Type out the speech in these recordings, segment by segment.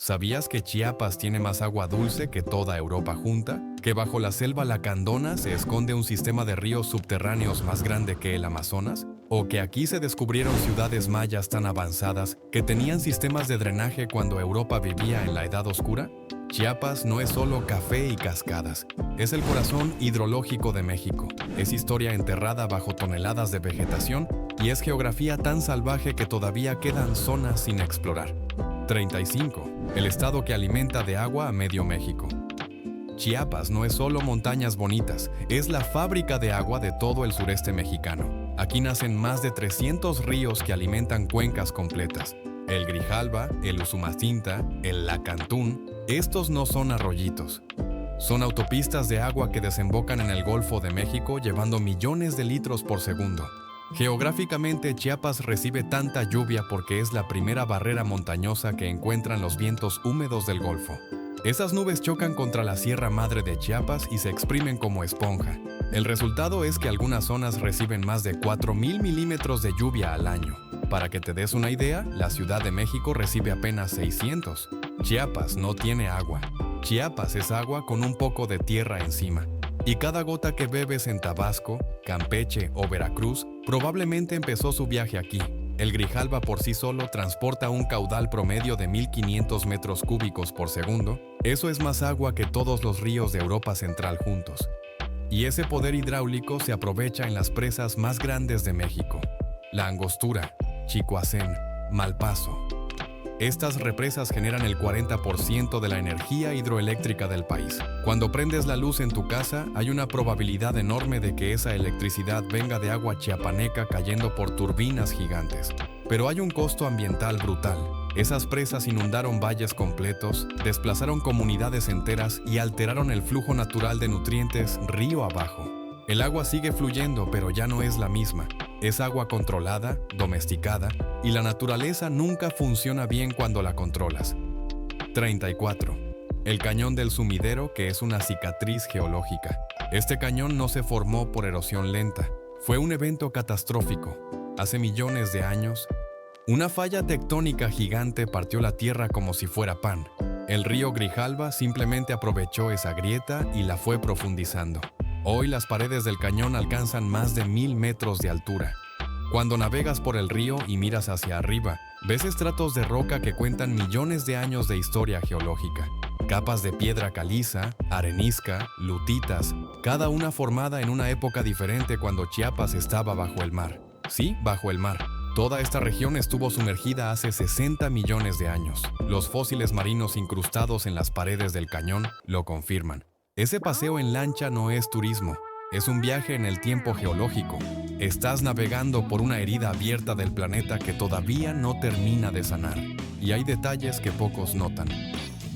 ¿Sabías que Chiapas tiene más agua dulce que toda Europa junta? ¿Que bajo la selva lacandona se esconde un sistema de ríos subterráneos más grande que el Amazonas? ¿O que aquí se descubrieron ciudades mayas tan avanzadas que tenían sistemas de drenaje cuando Europa vivía en la Edad Oscura? Chiapas no es solo café y cascadas, es el corazón hidrológico de México. Es historia enterrada bajo toneladas de vegetación y es geografía tan salvaje que todavía quedan zonas sin explorar. 35. El estado que alimenta de agua a medio México. Chiapas no es solo montañas bonitas, es la fábrica de agua de todo el sureste mexicano. Aquí nacen más de 300 ríos que alimentan cuencas completas. El Grijalva, el Usumacinta, el Lacantún. Estos no son arroyitos. Son autopistas de agua que desembocan en el Golfo de México llevando millones de litros por segundo. Geográficamente, Chiapas recibe tanta lluvia porque es la primera barrera montañosa que encuentran los vientos húmedos del Golfo. Esas nubes chocan contra la Sierra Madre de Chiapas y se exprimen como esponja. El resultado es que algunas zonas reciben más de 4,000 milímetros de lluvia al año. Para que te des una idea, la Ciudad de México recibe apenas 600. Chiapas no tiene agua. Chiapas es agua con un poco de tierra encima. Y cada gota que bebes en Tabasco, Campeche o Veracruz probablemente empezó su viaje aquí. El Grijalva por sí solo transporta un caudal promedio de 1,500 metros cúbicos por segundo. Eso es más agua que todos los ríos de Europa Central juntos. Y ese poder hidráulico se aprovecha en las presas más grandes de México. La Angostura, Chicoacén, Malpaso. Estas represas generan el 40% de la energía hidroeléctrica del país. Cuando prendes la luz en tu casa, hay una probabilidad enorme de que esa electricidad venga de agua chiapaneca cayendo por turbinas gigantes. Pero hay un costo ambiental brutal. Esas presas inundaron valles completos, desplazaron comunidades enteras y alteraron el flujo natural de nutrientes río abajo. El agua sigue fluyendo, pero ya no es la misma. Es agua controlada, domesticada, y la naturaleza nunca funciona bien cuando la controlas. 34. El cañón del Sumidero, que es una cicatriz geológica. Este cañón no se formó por erosión lenta. Fue un evento catastrófico. Hace millones de años, una falla tectónica gigante partió la tierra como si fuera pan. El río Grijalva simplemente aprovechó esa grieta y la fue profundizando. Hoy las paredes del cañón alcanzan más de 1,000 metros de altura. Cuando navegas por el río y miras hacia arriba, ves estratos de roca que cuentan millones de años de historia geológica. Capas de piedra caliza, arenisca, lutitas, cada una formada en una época diferente cuando Chiapas estaba bajo el mar. Sí, bajo el mar. Toda esta región estuvo sumergida hace 60 millones de años. Los fósiles marinos incrustados en las paredes del cañón lo confirman. Ese paseo en lancha no es turismo, es un viaje en el tiempo geológico. Estás navegando por una herida abierta del planeta que todavía no termina de sanar. Y hay detalles que pocos notan.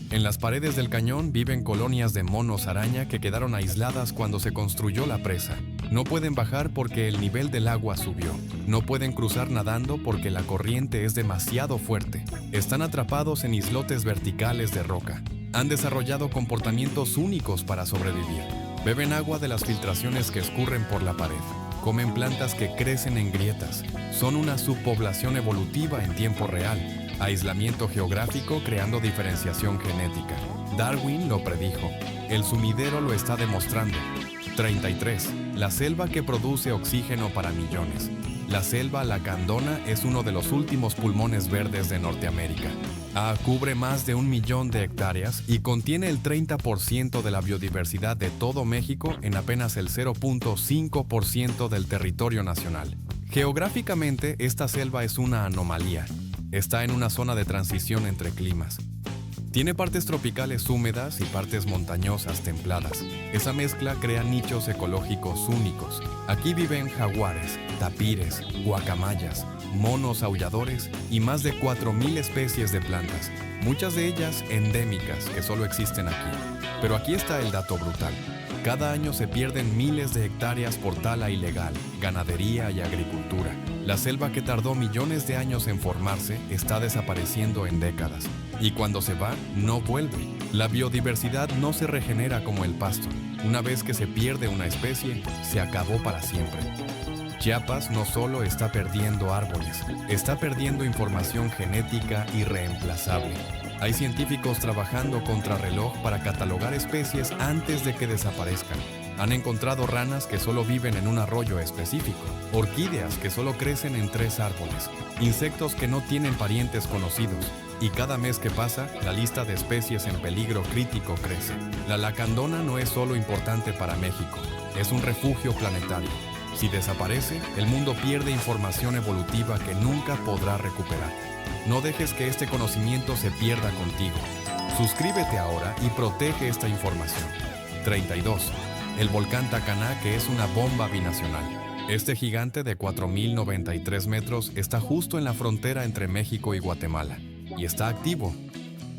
En las paredes del cañón viven colonias de monos araña que quedaron aisladas cuando se construyó la presa. No pueden bajar porque el nivel del agua subió. No pueden cruzar nadando porque la corriente es demasiado fuerte. Están atrapados en islotes verticales de roca. Han desarrollado comportamientos únicos para sobrevivir. Beben agua de las filtraciones que escurren por la pared. Comen plantas que crecen en grietas. Son una subpoblación evolutiva en tiempo real. Aislamiento geográfico creando diferenciación genética. Darwin lo predijo. El sumidero lo está demostrando. 33. La selva que produce oxígeno para millones. La selva lacandona es uno de los últimos pulmones verdes de Norteamérica. Cubre más de 1 millón de hectáreas y contiene el 30% de la biodiversidad de todo México en apenas el 0,5% del territorio nacional. Geográficamente, esta selva es una anomalía. Está en una zona de transición entre climas. Tiene partes tropicales húmedas y partes montañosas templadas. Esa mezcla crea nichos ecológicos únicos. Aquí viven jaguares, tapires, guacamayas, monos aulladores y más de 4,000 especies de plantas, muchas de ellas endémicas que solo existen aquí. Pero aquí está el dato brutal. Cada año se pierden miles de hectáreas por tala ilegal, ganadería y agricultura. La selva que tardó millones de años en formarse está desapareciendo en décadas. Y cuando se va, no vuelve. La biodiversidad no se regenera como el pasto. Una vez que se pierde una especie, se acabó para siempre. Chiapas no solo está perdiendo árboles, está perdiendo información genética irreemplazable. Hay científicos trabajando contrarreloj para catalogar especies antes de que desaparezcan. Han encontrado ranas que solo viven en un arroyo específico, orquídeas que solo crecen en 3 árboles, insectos que no tienen parientes conocidos, y cada mes que pasa, la lista de especies en peligro crítico crece. La lacandona no es solo importante para México, es un refugio planetario. Si desaparece, el mundo pierde información evolutiva que nunca podrá recuperar. No dejes que este conocimiento se pierda contigo. Suscríbete ahora y protege esta información. 32. El volcán Tacaná, que es una bomba binacional. Este gigante de 4.093 metros está justo en la frontera entre México y Guatemala, y está activo.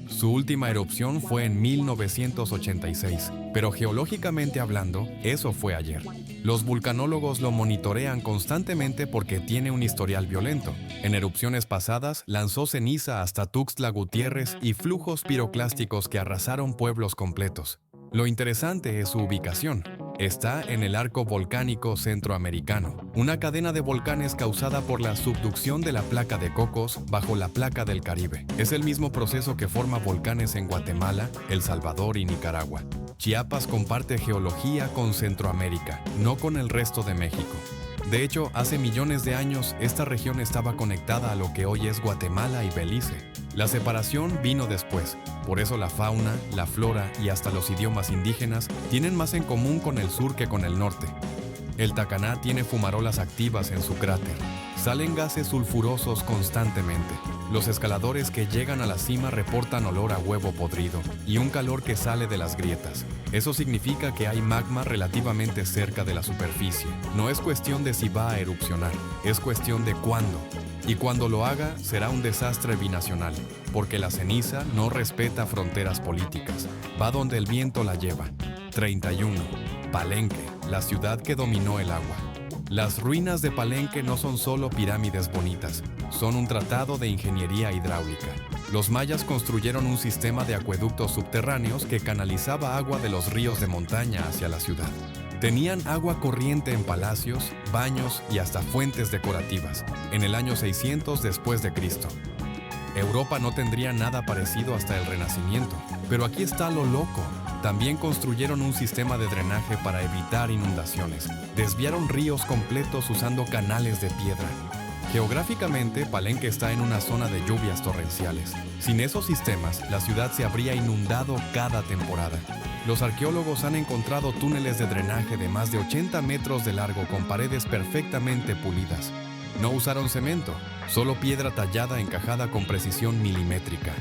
Su última erupción fue en 1986, pero geológicamente hablando, eso fue ayer. Los vulcanólogos lo monitorean constantemente porque tiene un historial violento. En erupciones pasadas, lanzó ceniza hasta Tuxtla Gutiérrez y flujos piroclásticos que arrasaron pueblos completos. Lo interesante es su ubicación. Está en el arco volcánico centroamericano, una cadena de volcanes causada por la subducción de la placa de Cocos bajo la placa del Caribe. Es el mismo proceso que forma volcanes en Guatemala, El Salvador y Nicaragua. Chiapas comparte geología con Centroamérica, no con el resto de México. De hecho, hace millones de años, esta región estaba conectada a lo que hoy es Guatemala y Belice. La separación vino después, por eso la fauna, la flora y hasta los idiomas indígenas tienen más en común con el sur que con el norte. El Tacaná tiene fumarolas activas en su cráter. Salen gases sulfurosos constantemente. Los escaladores que llegan a la cima reportan olor a huevo podrido y un calor que sale de las grietas. Eso significa que hay magma relativamente cerca de la superficie. No es cuestión de si va a erupcionar, es cuestión de cuándo. Y cuando lo haga, será un desastre binacional, porque la ceniza no respeta fronteras políticas. Va donde el viento la lleva. 31. Palenque, la ciudad que dominó el agua. Las ruinas de Palenque no son solo pirámides bonitas, son un tratado de ingeniería hidráulica. Los mayas construyeron un sistema de acueductos subterráneos que canalizaba agua de los ríos de montaña hacia la ciudad. Tenían agua corriente en palacios, baños y hasta fuentes decorativas, en el año 600 después de Cristo. Europa no tendría nada parecido hasta el Renacimiento, pero aquí está lo loco. También construyeron un sistema de drenaje para evitar inundaciones. Desviaron ríos completos usando canales de piedra. Geográficamente, Palenque está en una zona de lluvias torrenciales. Sin esos sistemas, la ciudad se habría inundado cada temporada. Los arqueólogos han encontrado túneles de drenaje de más de 80 metros de largo con paredes perfectamente pulidas. No usaron cemento, solo piedra tallada encajada con precisión milimétrica.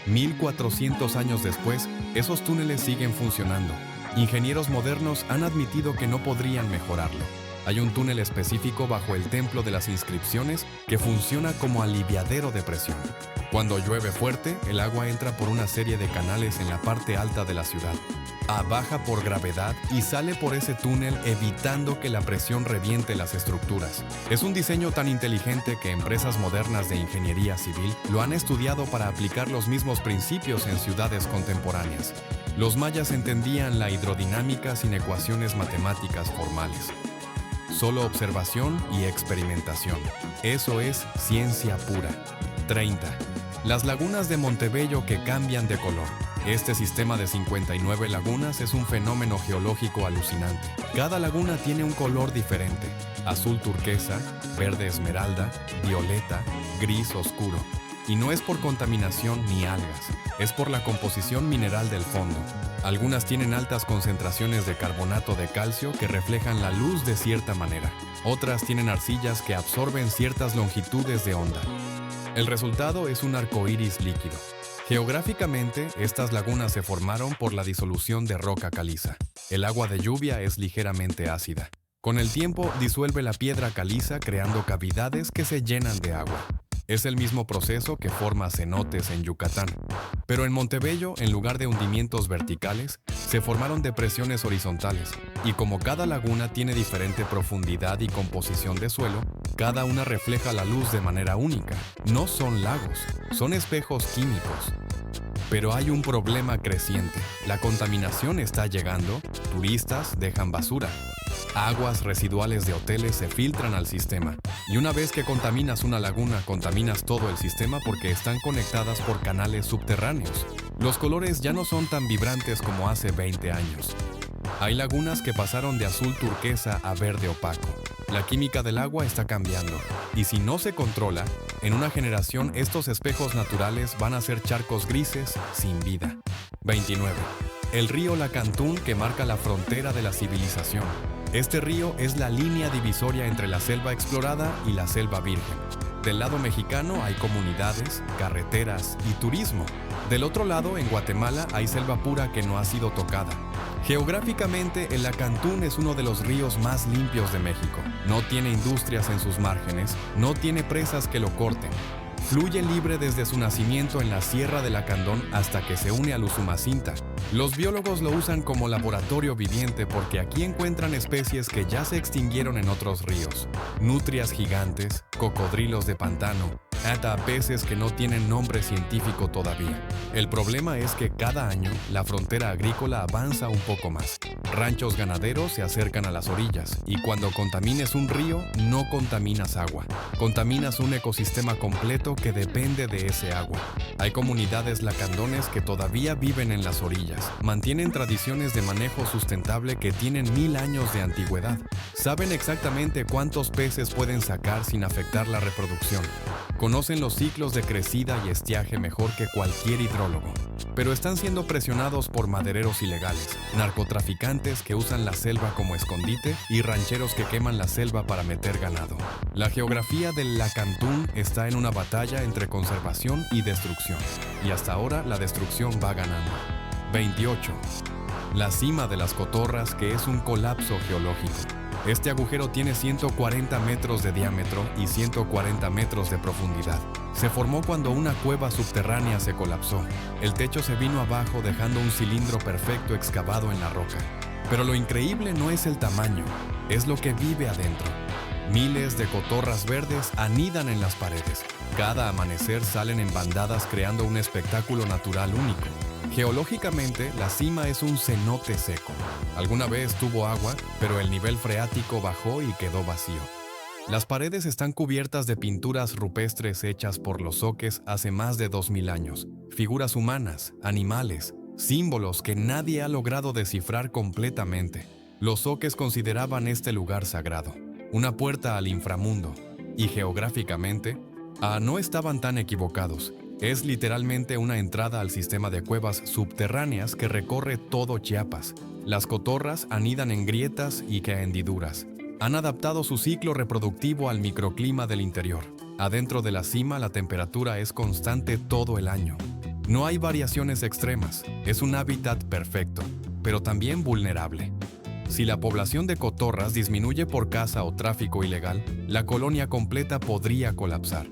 1400 años después, esos túneles siguen funcionando. Ingenieros modernos han admitido que no podrían mejorarlo. Hay un túnel específico bajo el Templo de las Inscripciones que funciona como aliviadero de presión. Cuando llueve fuerte, el agua entra por una serie de canales en la parte alta de la ciudad. Baja por gravedad y sale por ese túnel evitando que la presión reviente las estructuras. Es un diseño tan inteligente que empresas modernas de ingeniería civil lo han estudiado para aplicar los mismos principios en ciudades contemporáneas. Los mayas entendían la hidrodinámica sin ecuaciones matemáticas formales. Solo observación y experimentación. Eso es ciencia pura. 30. Las lagunas de Montebello que cambian de color. Este sistema de 59 lagunas es un fenómeno geológico alucinante. Cada laguna tiene un color diferente: azul turquesa, verde esmeralda, violeta, gris oscuro. Y no es por contaminación ni algas, es por la composición mineral del fondo. Algunas tienen altas concentraciones de carbonato de calcio que reflejan la luz de cierta manera. Otras tienen arcillas que absorben ciertas longitudes de onda. El resultado es un arco iris líquido. Geográficamente, estas lagunas se formaron por la disolución de roca caliza. El agua de lluvia es ligeramente ácida. Con el tiempo, disuelve la piedra caliza creando cavidades que se llenan de agua. Es el mismo proceso que forma cenotes en Yucatán. Pero en Montebello, en lugar de hundimientos verticales, se formaron depresiones horizontales. Y como cada laguna tiene diferente profundidad y composición de suelo, cada una refleja la luz de manera única. No son lagos, son espejos químicos. Pero hay un problema creciente. La contaminación está llegando, turistas dejan basura. Aguas residuales de hoteles se filtran al sistema. Y una vez que contaminas una laguna, contaminas todo el sistema porque están conectadas por canales subterráneos. Los colores ya no son tan vibrantes como hace 20 años. Hay lagunas que pasaron de azul turquesa a verde opaco. La química del agua está cambiando. Y si no se controla, en una generación estos espejos naturales van a ser charcos grises sin vida. 29. El río Lacantún, que marca la frontera de la civilización. Este río es la línea divisoria entre la selva explorada y la selva virgen. Del lado mexicano hay comunidades, carreteras y turismo. Del otro lado, en Guatemala, hay selva pura que no ha sido tocada. Geográficamente, el Lacantún es uno de los ríos más limpios de México. No tiene industrias en sus márgenes, no tiene presas que lo corten. Fluye libre desde su nacimiento en la Sierra de Lacandón hasta que se une al Usumacinta. Los biólogos lo usan como laboratorio viviente porque aquí encuentran especies que ya se extinguieron en otros ríos. Nutrias gigantes, cocodrilos de pantano, hasta peces que no tienen nombre científico todavía. El problema es que cada año la frontera agrícola avanza un poco más. Ranchos ganaderos se acercan a las orillas y cuando contamines un río, no contaminas agua. Contaminas un ecosistema completo que depende de ese agua. Hay comunidades lacandones que todavía viven en las orillas. Mantienen tradiciones de manejo sustentable que tienen 1000 años de antigüedad. Saben exactamente cuántos peces pueden sacar sin afectar la reproducción. Conocen los ciclos de crecida y estiaje mejor que cualquier hidrólogo. Pero están siendo presionados por madereros ilegales, narcotraficantes que usan la selva como escondite y rancheros que queman la selva para meter ganado. La geografía del Lacantún está en una batalla entre conservación y destrucción. Y hasta ahora la destrucción va ganando. 28. La cima de las Cotorras, que es un colapso geológico. Este agujero tiene 140 metros de diámetro y 140 metros de profundidad. Se formó cuando una cueva subterránea se colapsó. El techo se vino abajo dejando un cilindro perfecto excavado en la roca. Pero lo increíble no es el tamaño, es lo que vive adentro. Miles de cotorras verdes anidan en las paredes. Cada amanecer salen en bandadas creando un espectáculo natural único. Geológicamente, la cima es un cenote seco. Alguna vez tuvo agua, pero el nivel freático bajó y quedó vacío. Las paredes están cubiertas de pinturas rupestres hechas por los zoques hace más de 2000 años. Figuras humanas, animales, símbolos que nadie ha logrado descifrar completamente. Los zoques consideraban este lugar sagrado, una puerta al inframundo. Y geográficamente, no estaban tan equivocados. Es literalmente una entrada al sistema de cuevas subterráneas que recorre todo Chiapas. Las cotorras anidan en grietas y que hendiduras. Han adaptado su ciclo reproductivo al microclima del interior. Adentro de la cima la temperatura es constante todo el año. No hay variaciones extremas. Es un hábitat perfecto, pero también vulnerable. Si la población de cotorras disminuye por caza o tráfico ilegal, la colonia completa podría colapsar.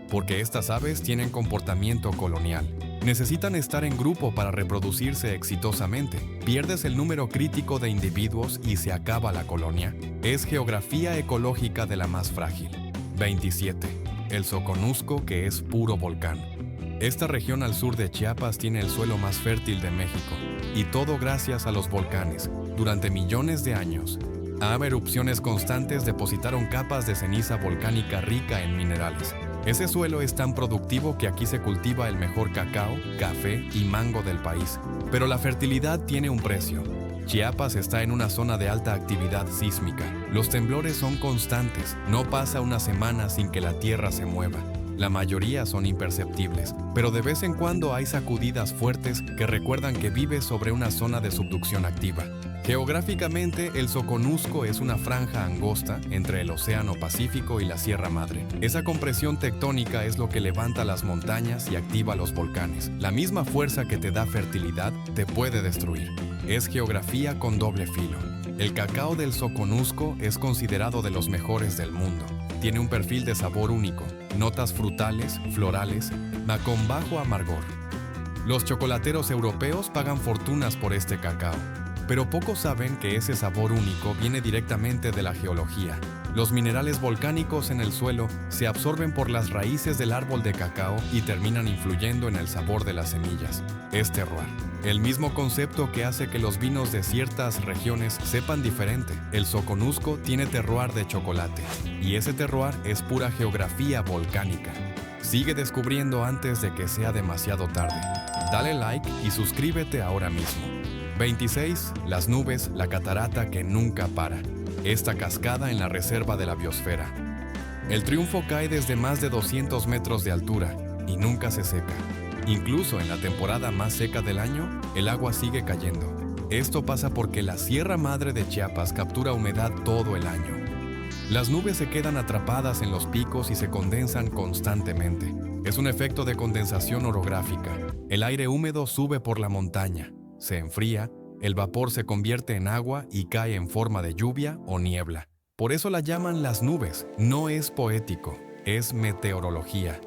Porque estas aves tienen comportamiento colonial. Necesitan estar en grupo para reproducirse exitosamente. Pierdes el número crítico de individuos y se acaba la colonia. Es geografía ecológica de la más frágil. 27. El Soconusco, que es puro volcán. Esta región al sur de Chiapas tiene el suelo más fértil de México. Y todo gracias a los volcanes. Durante millones de años, erupciones constantes depositaron capas de ceniza volcánica rica en minerales. Ese suelo es tan productivo que aquí se cultiva el mejor cacao, café y mango del país. Pero la fertilidad tiene un precio. Chiapas está en una zona de alta actividad sísmica. Los temblores son constantes. No pasa una semana sin que la tierra se mueva. La mayoría son imperceptibles, pero de vez en cuando hay sacudidas fuertes que recuerdan que vive sobre una zona de subducción activa. Geográficamente, el Soconusco es una franja angosta entre el Océano Pacífico y la Sierra Madre. Esa compresión tectónica es lo que levanta las montañas y activa los volcanes. La misma fuerza que te da fertilidad te puede destruir. Es geografía con doble filo. El cacao del Soconusco es considerado de los mejores del mundo. Tiene un perfil de sabor único, notas frutales, florales, con bajo amargor. Los chocolateros europeos pagan fortunas por este cacao. Pero pocos saben que ese sabor único viene directamente de la geología. Los minerales volcánicos en el suelo se absorben por las raíces del árbol de cacao y terminan influyendo en el sabor de las semillas. Es terroir. El mismo concepto que hace que los vinos de ciertas regiones sepan diferente. El Soconusco tiene terroir de chocolate, y ese terroir es pura geografía volcánica. Sigue descubriendo antes de que sea demasiado tarde. Dale like y suscríbete ahora mismo. 26. Las nubes, la catarata que nunca para. Esta cascada en la reserva de la biosfera. El Triunfo cae desde más de 200 metros de altura y nunca se seca. Incluso en la temporada más seca del año, el agua sigue cayendo. Esto pasa porque la Sierra Madre de Chiapas captura humedad todo el año. Las nubes se quedan atrapadas en los picos y se condensan constantemente. Es un efecto de condensación orográfica. El aire húmedo sube por la montaña, se enfría, el vapor se convierte en agua y cae en forma de lluvia o niebla. Por eso la llaman las nubes. No es poético, es meteorología.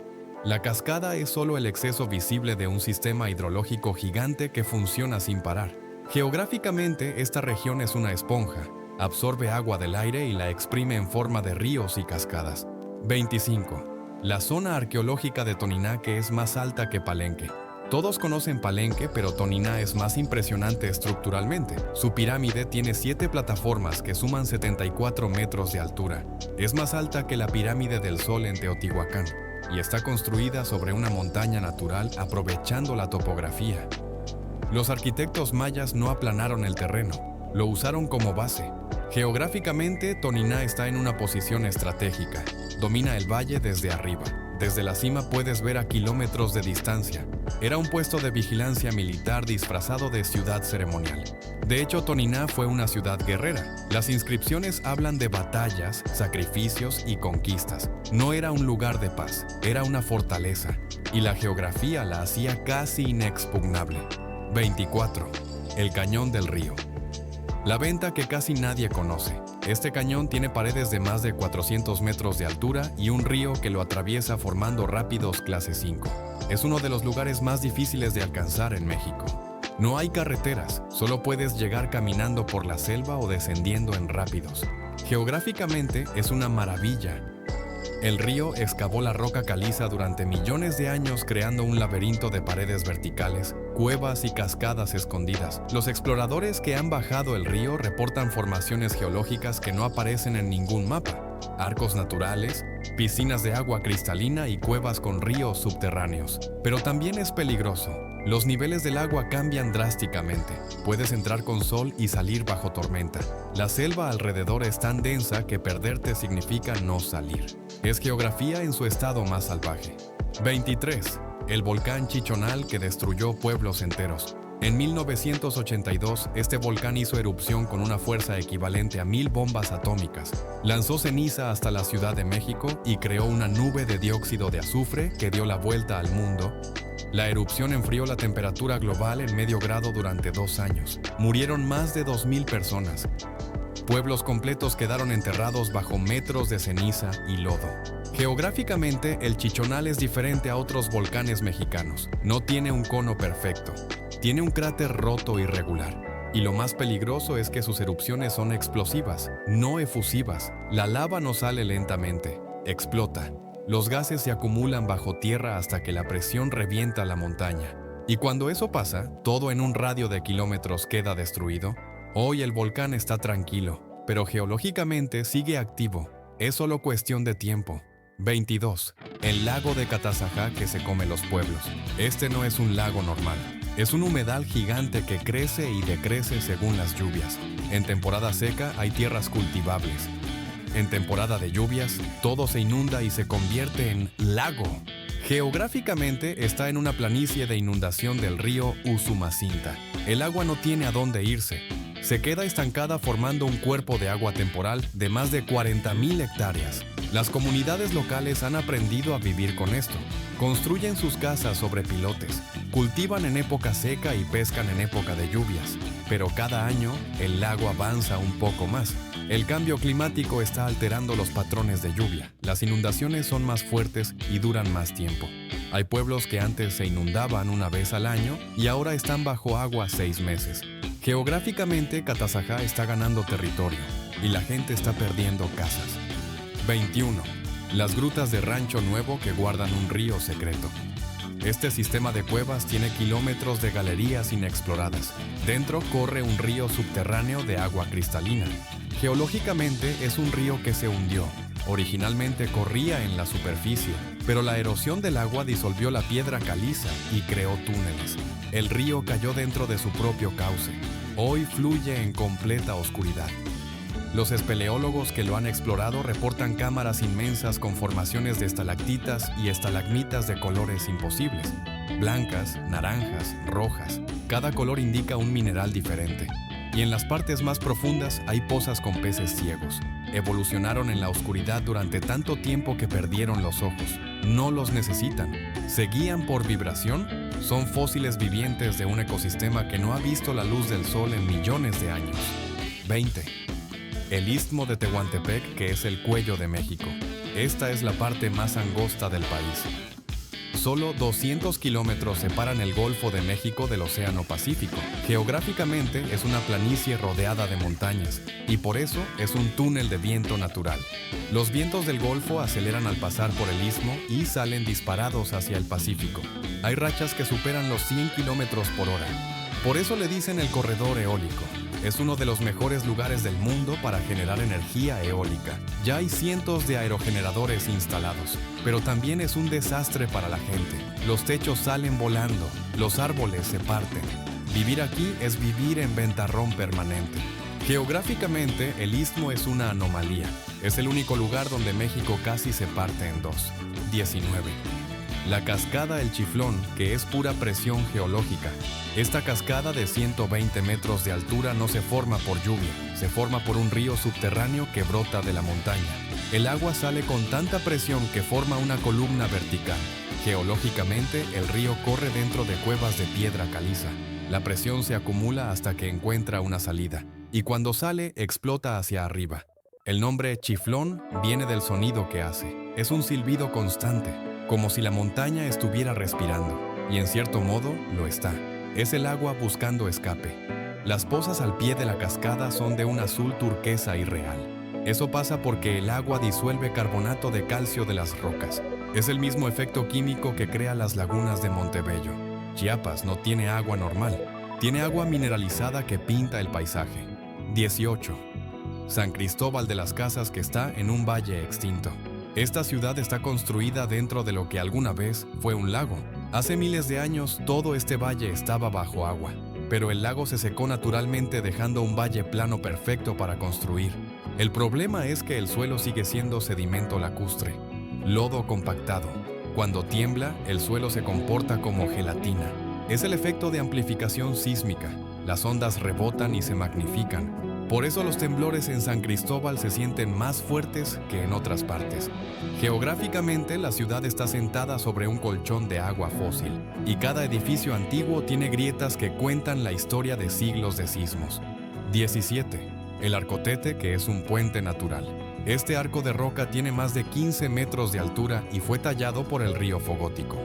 La cascada es solo el exceso visible de un sistema hidrológico gigante que funciona sin parar. Geográficamente, esta región es una esponja. Absorbe agua del aire y la exprime en forma de ríos y cascadas. 25. La zona arqueológica de Toninaqui es más alta que Palenque. Todos conocen Palenque, pero Toniná es más impresionante estructuralmente. Su pirámide tiene 7 plataformas que suman 74 metros de altura. Es más alta que la pirámide del Sol en Teotihuacán y está construida sobre una montaña natural aprovechando la topografía. Los arquitectos mayas no aplanaron el terreno, lo usaron como base. Geográficamente, Toniná está en una posición estratégica. Domina el valle desde arriba. Desde la cima puedes ver a kilómetros de distancia. Era un puesto de vigilancia militar disfrazado de ciudad ceremonial. De hecho, Toniná fue una ciudad guerrera. Las inscripciones hablan de batallas, sacrificios y conquistas. No era un lugar de paz, era una fortaleza. Y la geografía la hacía casi inexpugnable. 24. El Cañón del Río. La venta que casi nadie conoce. Este cañón tiene paredes de más de 400 metros de altura y un río que lo atraviesa formando rápidos clase 5. Es uno de los lugares más difíciles de alcanzar en México. No hay carreteras, solo puedes llegar caminando por la selva o descendiendo en rápidos. Geográficamente es una maravilla. El río excavó la roca caliza durante millones de años creando un laberinto de paredes verticales, cuevas y cascadas escondidas. Los exploradores que han bajado el río reportan formaciones geológicas que no aparecen en ningún mapa. Arcos naturales, piscinas de agua cristalina y cuevas con ríos subterráneos. Pero también es peligroso. Los niveles del agua cambian drásticamente. Puedes entrar con sol y salir bajo tormenta. La selva alrededor es tan densa que perderte significa no salir. Es geografía en su estado más salvaje. 23. El volcán Chichonal que destruyó pueblos enteros. En 1982, este volcán hizo erupción con una fuerza equivalente a 1000 bombas atómicas. Lanzó ceniza hasta la Ciudad de México y creó una nube de dióxido de azufre que dio la vuelta al mundo. La erupción enfrió la temperatura global en medio grado durante 2 años. Murieron más de 2000 personas. Pueblos completos quedaron enterrados bajo metros de ceniza y lodo. Geográficamente, el Chichonal es diferente a otros volcanes mexicanos. No tiene un cono perfecto. Tiene un cráter roto irregular. Y lo más peligroso es que sus erupciones son explosivas, no efusivas. La lava no sale lentamente, explota. Los gases se acumulan bajo tierra hasta que la presión revienta la montaña. Y cuando eso pasa, todo en un radio de kilómetros queda destruido. Hoy el volcán está tranquilo, pero geológicamente sigue activo. Es solo cuestión de tiempo. 22. El lago de Catazajá que se come los pueblos. Este no es un lago normal. Es un humedal gigante que crece y decrece según las lluvias. En temporada seca hay tierras cultivables. En temporada de lluvias, todo se inunda y se convierte en lago. Geográficamente está en una planicie de inundación del río Usumacinta. El agua no tiene a dónde irse. Se queda estancada formando un cuerpo de agua temporal de más de 40,000 hectáreas. Las comunidades locales han aprendido a vivir con esto. Construyen sus casas sobre pilotes, cultivan en época seca y pescan en época de lluvias. Pero cada año, el lago avanza un poco más. El cambio climático está alterando los patrones de lluvia. Las inundaciones son más fuertes y duran más tiempo. Hay pueblos que antes se inundaban una vez al año y ahora están bajo agua 6 meses. Geográficamente, Catazajá está ganando territorio y la gente está perdiendo casas. 21. Las grutas de Rancho Nuevo que guardan un río secreto. Este sistema de cuevas tiene kilómetros de galerías inexploradas. Dentro corre un río subterráneo de agua cristalina. Geológicamente es un río que se hundió. Originalmente corría en la superficie, pero la erosión del agua disolvió la piedra caliza y creó túneles. El río cayó dentro de su propio cauce. Hoy fluye en completa oscuridad. Los espeleólogos que lo han explorado reportan cámaras inmensas con formaciones de estalactitas y estalagmitas de colores imposibles. Blancas, naranjas, rojas. Cada color indica un mineral diferente. Y en las partes más profundas hay pozas con peces ciegos. Evolucionaron en la oscuridad durante tanto tiempo que perdieron los ojos. No los necesitan. ¿Se guían por vibración? Son fósiles vivientes de un ecosistema que no ha visto la luz del sol en millones de años. 20. El Istmo de Tehuantepec, que es el cuello de México. Esta es la parte más angosta del país. Solo 200 kilómetros separan el Golfo de México del Océano Pacífico. Geográficamente es una planicie rodeada de montañas y por eso es un túnel de viento natural. Los vientos del Golfo aceleran al pasar por el istmo y salen disparados hacia el Pacífico. Hay rachas que superan los 100 kilómetros por hora. Por eso le dicen el corredor eólico. Es uno de los mejores lugares del mundo para generar energía eólica. Ya hay cientos de aerogeneradores instalados, pero también es un desastre para la gente. Los techos salen volando, los árboles se parten. Vivir aquí es vivir en ventarrón permanente. Geográficamente, el istmo es una anomalía. Es el único lugar donde México casi se parte en dos. 19. La cascada El Chiflón, que es pura presión geológica. Esta cascada de 120 metros de altura no se forma por lluvia, se forma por un río subterráneo que brota de la montaña. El agua sale con tanta presión que forma una columna vertical. Geológicamente, el río corre dentro de cuevas de piedra caliza. La presión se acumula hasta que encuentra una salida, y cuando sale, explota hacia arriba. El nombre Chiflón viene del sonido que hace. Es un silbido constante, como si la montaña estuviera respirando, y en cierto modo lo está. Es el agua buscando escape. Las pozas al pie de la cascada son de un azul turquesa irreal. Eso pasa porque el agua disuelve carbonato de calcio de las rocas. Es el mismo efecto químico que crea las lagunas de Montebello. Chiapas no tiene agua normal, tiene agua mineralizada que pinta el paisaje. 18. San Cristóbal de las Casas, que está en un valle extinto. Esta ciudad está construida dentro de lo que alguna vez fue un lago. Hace miles de años todo este valle estaba bajo agua, pero el lago se secó naturalmente dejando un valle plano perfecto para construir. El problema es que el suelo sigue siendo sedimento lacustre, lodo compactado. Cuando tiembla, el suelo se comporta como gelatina. Es el efecto de amplificación sísmica. Las ondas rebotan y se magnifican. Por eso los temblores en San Cristóbal se sienten más fuertes que en otras partes. Geográficamente, la ciudad está sentada sobre un colchón de agua fósil, y cada edificio antiguo tiene grietas que cuentan la historia de siglos de sismos. 17. El Arcotete, que es un puente natural. Este arco de roca tiene más de 15 metros de altura y fue tallado por el río Fogótico.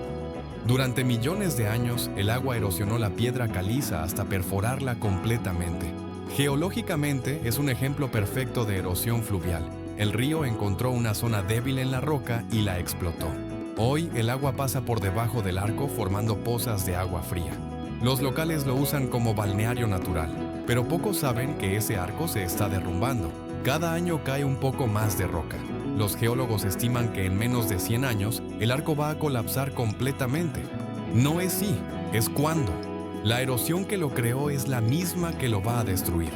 Durante millones de años, el agua erosionó la piedra caliza hasta perforarla completamente. Geológicamente, es un ejemplo perfecto de erosión fluvial. El río encontró una zona débil en la roca y la explotó. Hoy, el agua pasa por debajo del arco formando pozas de agua fría. Los locales lo usan como balneario natural, pero pocos saben que ese arco se está derrumbando. Cada año cae un poco más de roca. Los geólogos estiman que en menos de 100 años, el arco va a colapsar completamente. No es si, es cuándo. La erosión que lo creó es la misma que lo va a destruir.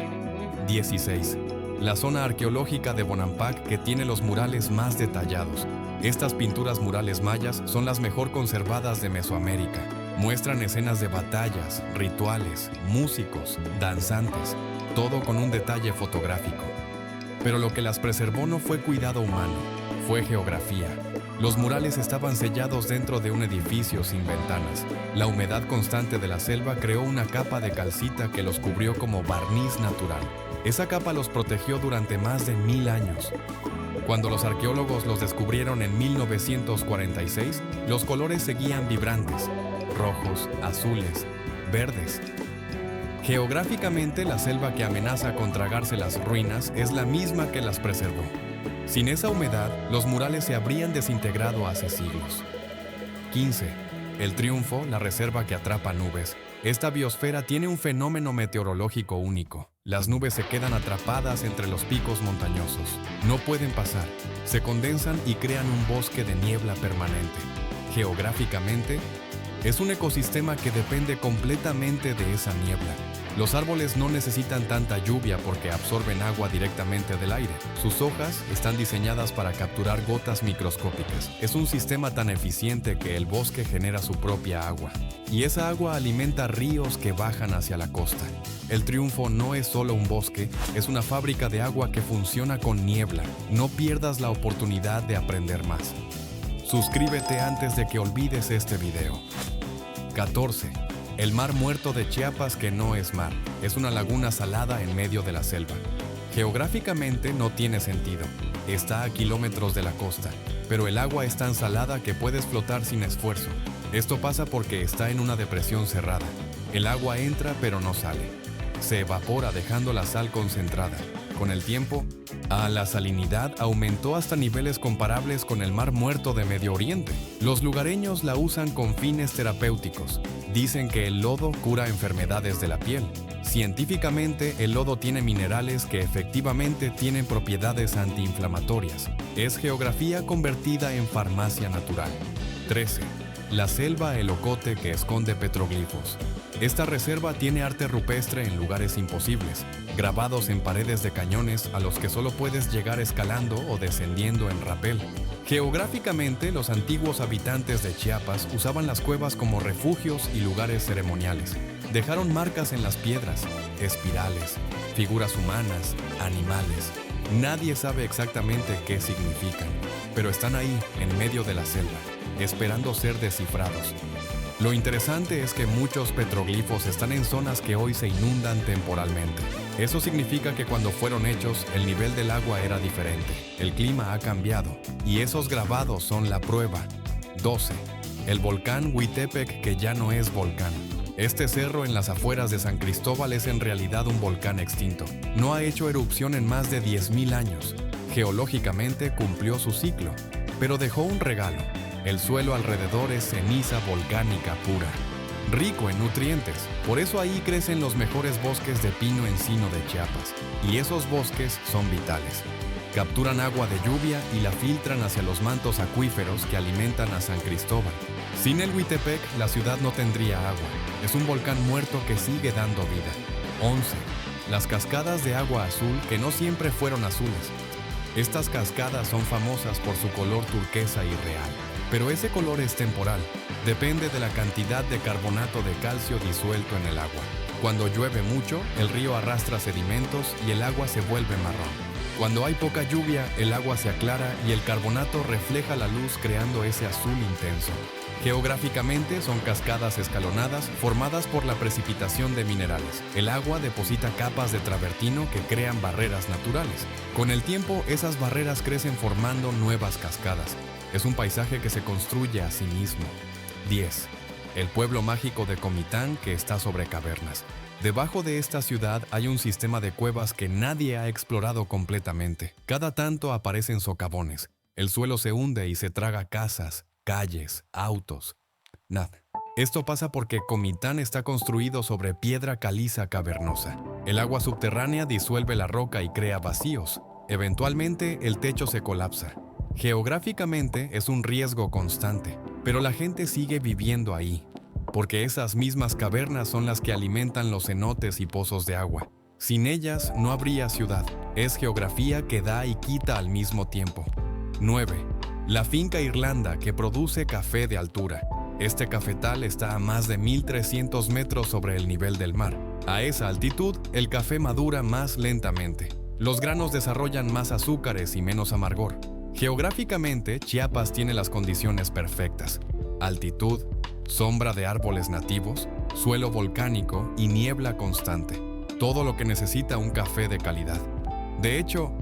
16. La zona arqueológica de Bonampak, que tiene los murales más detallados. Estas pinturas murales mayas son las mejor conservadas de Mesoamérica. Muestran escenas de batallas, rituales, músicos, danzantes, todo con un detalle fotográfico. Pero lo que las preservó no fue cuidado humano, fue geografía. Los murales estaban sellados dentro de un edificio sin ventanas. La humedad constante de la selva creó una capa de calcita que los cubrió como barniz natural. Esa capa los protegió durante más de 1000 años. Cuando los arqueólogos los descubrieron en 1946, los colores seguían vibrantes: rojos, azules, verdes. Geográficamente, la selva que amenaza con tragarse las ruinas es la misma que las preservó. Sin esa humedad, los murales se habrían desintegrado hace siglos. 15. El Triunfo, la reserva que atrapa nubes. Esta biosfera tiene un fenómeno meteorológico único. Las nubes se quedan atrapadas entre los picos montañosos. No pueden pasar. Se condensan y crean un bosque de niebla permanente. Geográficamente, es un ecosistema que depende completamente de esa niebla. Los árboles no necesitan tanta lluvia porque absorben agua directamente del aire. Sus hojas están diseñadas para capturar gotas microscópicas. Es un sistema tan eficiente que el bosque genera su propia agua. Y esa agua alimenta ríos que bajan hacia la costa. El Triunfo no es solo un bosque, es una fábrica de agua que funciona con niebla. No pierdas la oportunidad de aprender más. Suscríbete antes de que olvides este video. 14. El Mar Muerto de Chiapas, que no es mar, es una laguna salada en medio de la selva. Geográficamente no tiene sentido, está a kilómetros de la costa, pero el agua es tan salada que puedes flotar sin esfuerzo. Esto pasa porque está en una depresión cerrada. El agua entra pero no sale. Se evapora dejando la sal concentrada. Con el tiempo, la salinidad aumentó hasta niveles comparables con el Mar Muerto de Medio Oriente. Los lugareños la usan con fines terapéuticos. Dicen que el lodo cura enfermedades de la piel. Científicamente, el lodo tiene minerales que efectivamente tienen propiedades antiinflamatorias. Es geografía convertida en farmacia natural. 13. La selva El Ocote, que esconde petroglifos. Esta reserva tiene arte rupestre en lugares imposibles, grabados en paredes de cañones a los que solo puedes llegar escalando o descendiendo en rapel. Geográficamente, los antiguos habitantes de Chiapas usaban las cuevas como refugios y lugares ceremoniales. Dejaron marcas en las piedras, espirales, figuras humanas, animales. Nadie sabe exactamente qué significan, pero están ahí, en medio de la selva, esperando ser descifrados. Lo interesante es que muchos petroglifos están en zonas que hoy se inundan temporalmente. Eso significa que cuando fueron hechos, el nivel del agua era diferente. El clima ha cambiado, y esos grabados son la prueba. 12. El volcán Huitepec, que ya no es volcán. Este cerro en las afueras de San Cristóbal es en realidad un volcán extinto. No ha hecho erupción en más de 10.000 años. Geológicamente cumplió su ciclo, pero dejó un regalo. El suelo alrededor es ceniza volcánica pura, rico en nutrientes. Por eso ahí crecen los mejores bosques de pino encino de Chiapas. Y esos bosques son vitales. Capturan agua de lluvia y la filtran hacia los mantos acuíferos que alimentan a San Cristóbal. Sin el Huitepec, la ciudad no tendría agua. Es un volcán muerto que sigue dando vida. 11. Las cascadas de agua azul, que no siempre fueron azules. Estas cascadas son famosas por su color turquesa y real. Pero ese color es temporal, depende de la cantidad de carbonato de calcio disuelto en el agua. Cuando llueve mucho, el río arrastra sedimentos y el agua se vuelve marrón. Cuando hay poca lluvia, el agua se aclara y el carbonato refleja la luz creando ese azul intenso. Geográficamente son cascadas escalonadas formadas por la precipitación de minerales. El agua deposita capas de travertino que crean barreras naturales. Con el tiempo, esas barreras crecen formando nuevas cascadas. Es un paisaje que se construye a sí mismo. 10. El pueblo mágico de Comitán, que está sobre cavernas. Debajo de esta ciudad hay un sistema de cuevas que nadie ha explorado completamente. Cada tanto aparecen socavones. El suelo se hunde y se traga casas, calles, autos. Esto pasa porque Comitán está construido sobre piedra caliza cavernosa. El agua subterránea disuelve la roca y crea vacíos. Eventualmente, el techo se colapsa. Geográficamente es un riesgo constante, pero la gente sigue viviendo ahí, porque esas mismas cavernas son las que alimentan los cenotes y pozos de agua. Sin ellas no habría ciudad. Es geografía que da y quita al mismo tiempo. 9. La finca Irlanda, que produce café de altura. Este cafetal está a más de 1.300 metros sobre el nivel del mar. A esa altitud, el café madura más lentamente. Los granos desarrollan más azúcares y menos amargor. Geográficamente, Chiapas tiene las condiciones perfectas: altitud, sombra de árboles nativos, suelo volcánico y niebla constante. Todo lo que necesita un café de calidad. De hecho,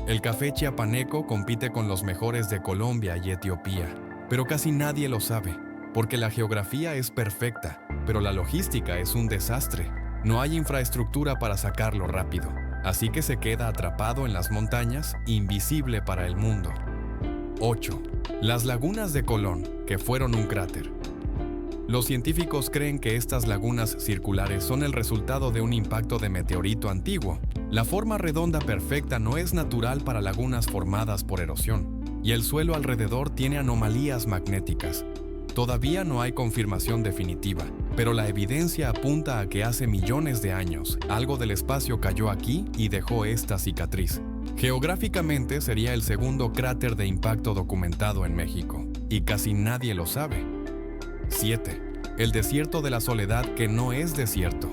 el café chiapaneco compite con los mejores de Colombia y Etiopía, pero casi nadie lo sabe, porque la geografía es perfecta, pero la logística es un desastre. No hay infraestructura para sacarlo rápido. Así que se queda atrapado en las montañas, invisible para el mundo. 8. Las lagunas de Colón, que fueron un cráter. Los científicos creen que estas lagunas circulares son el resultado de un impacto de meteorito antiguo. La forma redonda perfecta no es natural para lagunas formadas por erosión, y el suelo alrededor tiene anomalías magnéticas. Todavía no hay confirmación definitiva, pero la evidencia apunta a que hace millones de años algo del espacio cayó aquí y dejó esta cicatriz. Geográficamente sería el segundo cráter de impacto documentado en México, y casi nadie lo sabe. 7. El desierto de la Soledad, que no es desierto.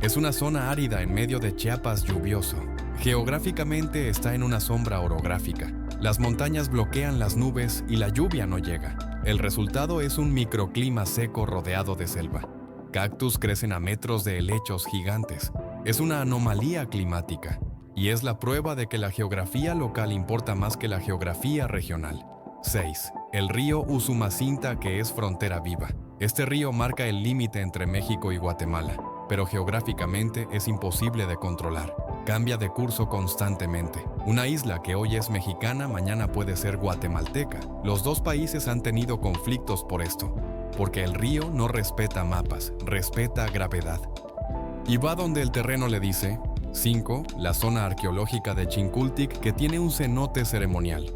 Es una zona árida en medio de Chiapas lluvioso. Geográficamente está en una sombra orográfica. Las montañas bloquean las nubes y la lluvia no llega. El resultado es un microclima seco rodeado de selva. Cactus crecen a metros de helechos gigantes. Es una anomalía climática y es la prueba de que la geografía local importa más que la geografía regional. 6. El río Usumacinta, que es frontera viva. Este río marca el límite entre México y Guatemala, pero geográficamente es imposible de controlar. Cambia de curso constantemente. Una isla que hoy es mexicana, mañana puede ser guatemalteca. Los dos países han tenido conflictos por esto, porque el río no respeta mapas, respeta gravedad. Y va donde el terreno le dice. 5. La zona arqueológica de Chincultic, que tiene un cenote ceremonial.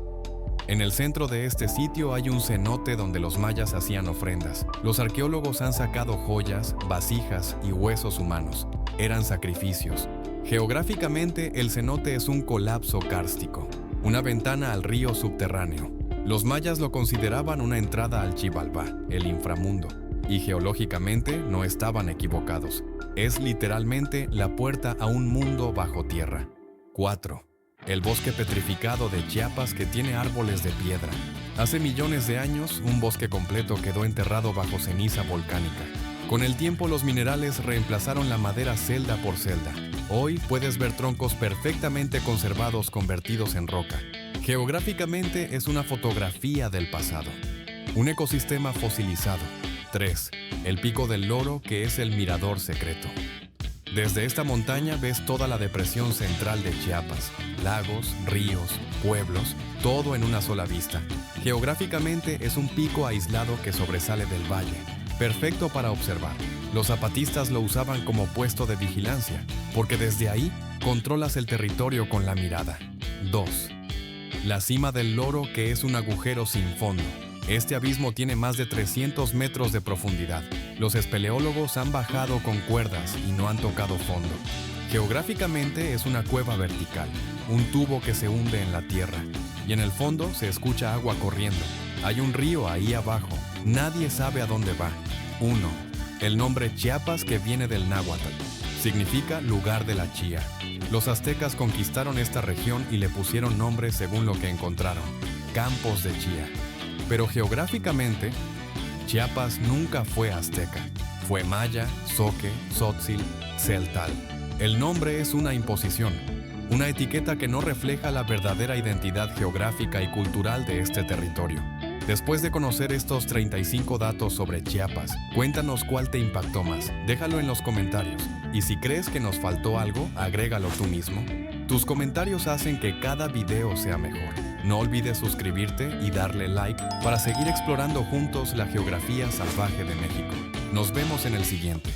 En el centro de este sitio hay un cenote donde los mayas hacían ofrendas. Los arqueólogos han sacado joyas, vasijas y huesos humanos. Eran sacrificios. Geográficamente, el cenote es un colapso kárstico, una ventana al río subterráneo. Los mayas lo consideraban una entrada al Xibalbá, el inframundo, y geológicamente no estaban equivocados. Es literalmente la puerta a un mundo bajo tierra. 4. El bosque petrificado de Chiapas, que tiene árboles de piedra. Hace millones de años, un bosque completo quedó enterrado bajo ceniza volcánica. Con el tiempo, los minerales reemplazaron la madera celda por celda. Hoy puedes ver troncos perfectamente conservados convertidos en roca. Geográficamente es una fotografía del pasado. Un ecosistema fosilizado. 3. El Pico del Loro, que es el mirador secreto. Desde esta montaña ves toda la depresión central de Chiapas, lagos, ríos, pueblos, todo en una sola vista. Geográficamente es un pico aislado que sobresale del valle, perfecto para observar. Los zapatistas lo usaban como puesto de vigilancia, porque desde ahí controlas el territorio con la mirada. 2. La cima del Loro, que es un agujero sin fondo. Este abismo tiene más de 300 metros de profundidad. Los espeleólogos han bajado con cuerdas y no han tocado fondo. Geográficamente es una cueva vertical, un tubo que se hunde en la tierra, y en el fondo se escucha agua corriendo. Hay un río ahí abajo. Nadie sabe a dónde va. 1. El nombre Chiapas, que viene del náhuatl. Significa lugar de la chía. Los aztecas conquistaron esta región y le pusieron nombre según lo que encontraron: campos de chía. Pero geográficamente, Chiapas nunca fue azteca. Fue maya, zoque, tzotzi, celtal. El nombre es una imposición, una etiqueta que no refleja la verdadera identidad geográfica y cultural de este territorio. Después de conocer estos 35 datos sobre Chiapas, cuéntanos cuál te impactó más. Déjalo en los comentarios. Y si crees que nos faltó algo, agrégalo tú mismo. Tus comentarios hacen que cada video sea mejor. No olvides suscribirte y darle like para seguir explorando juntos la geografía salvaje de México. Nos vemos en el siguiente.